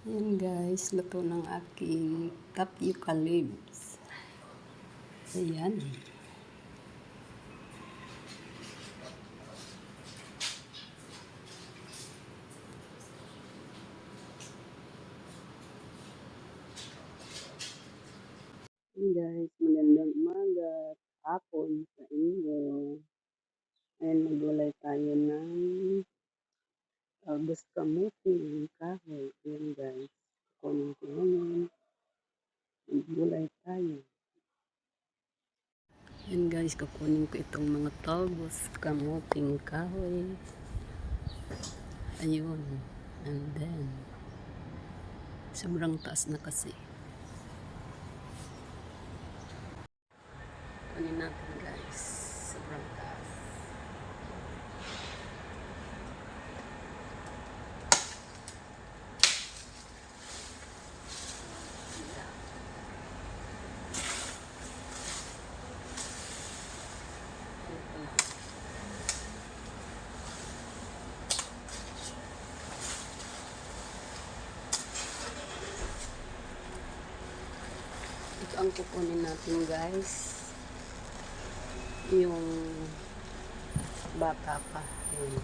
Ayan guys, luto ng aking tapioca leaves. Ayan. Ayan guys, magandang umaga, hapon sa inyo. Ayan, magulay tayo ng talbos kamuti ng kahoy. Ayan guys, kunin ko ngayon. Magulay tayo. Ayan guys, kukunin ko itong mga talbos kamuting kahoy. Ayun. And then, sobrang taas na kasi. Kunin natin guys. Sobrang taas. Ito ang kukunin natin guys. Yung bata pa. Yun.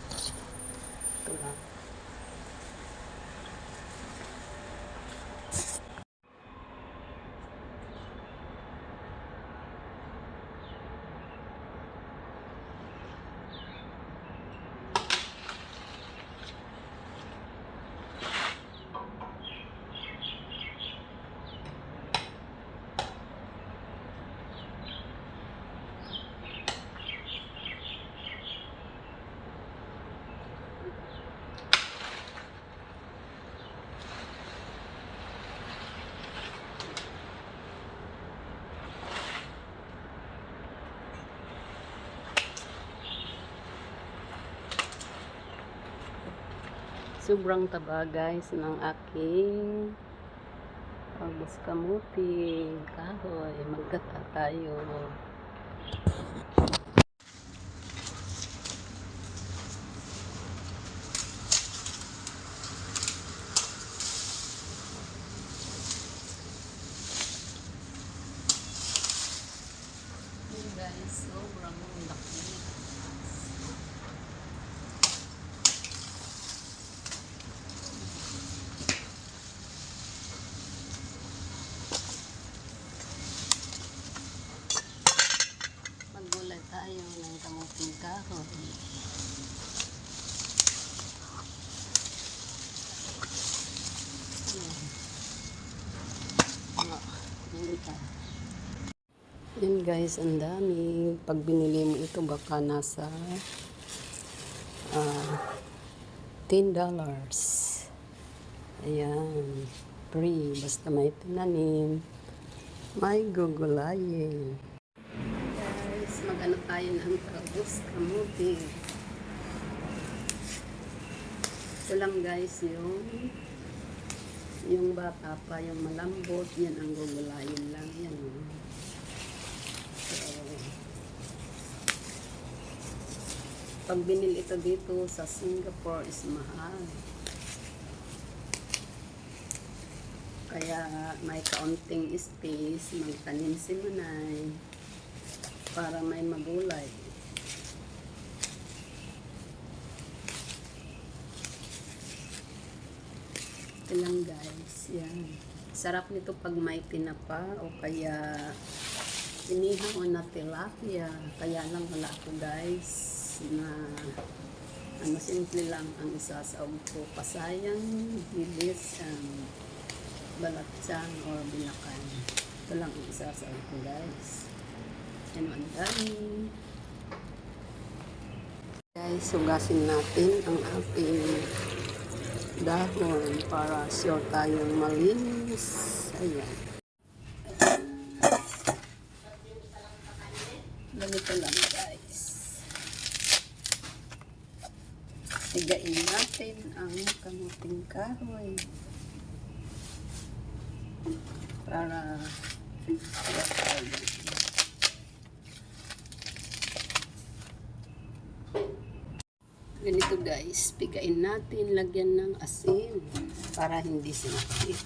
Ito lang. Sobrang taba guys ng aking talbos kamuti kahoy. Maggata tayo. Guys, sobrang laki. Maggulay tayo ng kamuting kahoy. Yan guys, ang dami. Pag binili mo ito, baka nasa $10. Ayan. Free. Basta may tinanim. May gugulayin. Guys, mag-ano tayo ng talbos kamuti. Ito lang guys, yung bata pa, yung malambot. Yan ang gugulayin lang. Yan. Pag binili ito dito sa Singapore is mahal. Kaya may kaunting space, magtanim si Manay para may magulay. Ito lang guys, yan. Sarap nito pag may tinapa o kaya inihaw na tilapia. Kaya lang wala ako guys na simple lang ang isasaw ko. Pasayang, bilis, balatsan or bilakan. Ito lang ang isasaw ko guys. Yan ang dami. Guys, sugasin natin ang ating dahon para sure tayong malinis. Ayan. Ganito lang guys. Higain natin ang kamuting kahoy para Ganito guys, pigain natin, lagyan ng asin para hindi sinakit.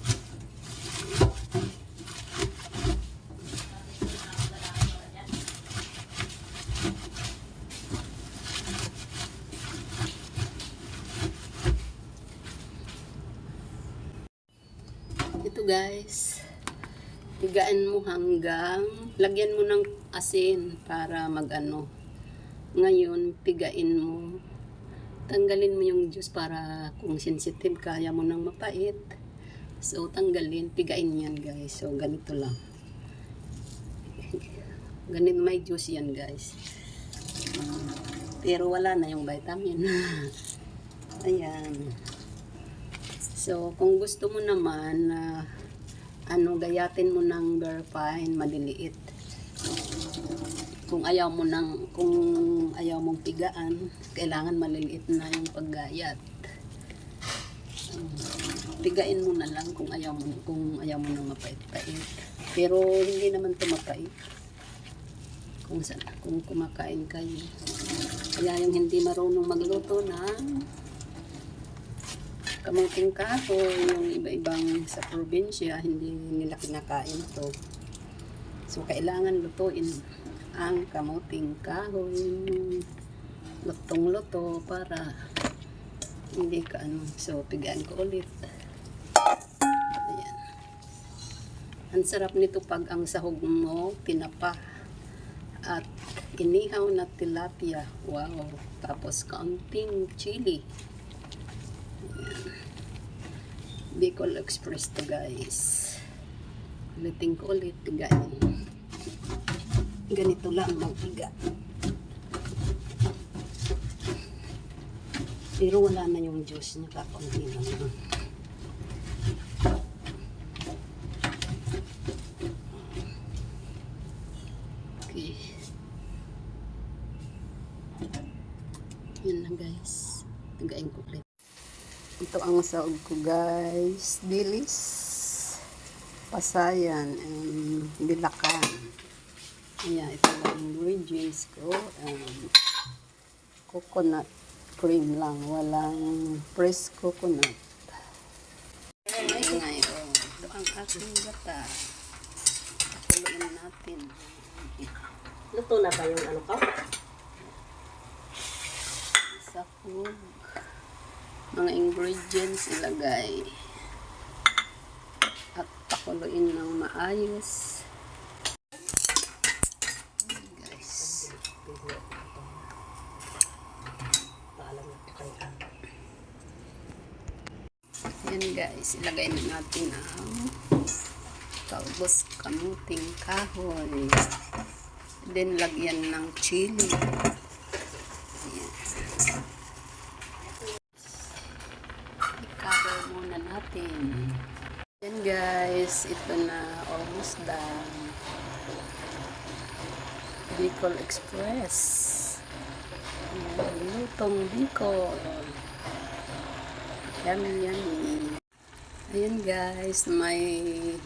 Ito guys, pigaan mo hanggang lagyan mo ng asin para magano. Ngayon, pigain mo. Tanggalin mo yung juice para kung sensitive kaya mo nang mapait. So, tanggalin. Pigain yan guys. So, ganito lang. Ganito may juice yan guys. Pero wala na yung vitamin. Ayan. So, kung gusto mo naman na gayatin mo ng very fine, maliliit. Kung ayaw mong pigaan, kailangan maliliit na yung paggayat. Pigain mo na lang kung ayaw mo nang mapait-pait. Pero hindi naman ito mapait. Kung kumakain kayo. Kaya yung hindi marunong magluto ng kamuting kahoy, yung iba-ibang sa probinsya, hindi nila kinakain ito. So, kailangan lutuin ang kamuting kahoy, lutong-luto para hindi ka So, pigaan ko ulit. Ayan. Ang sarap nito pag ang sahog mo tinapa at inihaw na tilapia. Wow. Tapos kaunting chili. Ayan. Bicol Express to guys. Ulitin ko ulit, pigain. Ganito lang magpiga. Pero wala na yung juice niya, kakunti lang. Okay. Yan lang guys. Pigain ko ulit. Ito ang sahog ko guys. Dilis, pasayan, and bilakan. Ayan, ito ang ingredients ko. Coconut cream lang. Walang fresh coconut. Ngayon, ito ang aking gata. Pakuluin natin. Luto na ba yung ko? Sahog. Mga ingredients ilagay. At pakuluin ng maayos. Yan guys, ilagay na natin ang talbos kamuting kahoy. Then lagyan ng chili. Ayan. I-cover muna natin. Yan guys, ito na almost done. Bicol Express. Ayan, lutong Bicol. Yummy, yummy. Ayan guys, may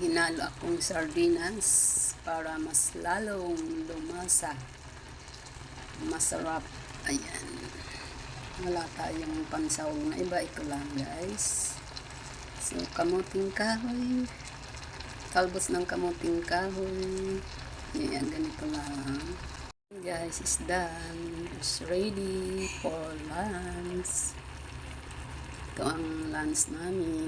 hinalo akong sardinas para mas lalong lumasa. Masarap. Ayan. Wala tayong pansahog na iba. Ito lang guys. So, kamuting kahoy. Talbos ng kamuting kahoy. Ayan, ganito lang. Guys, is done. It's ready for lunch. Ito ang lunch namin.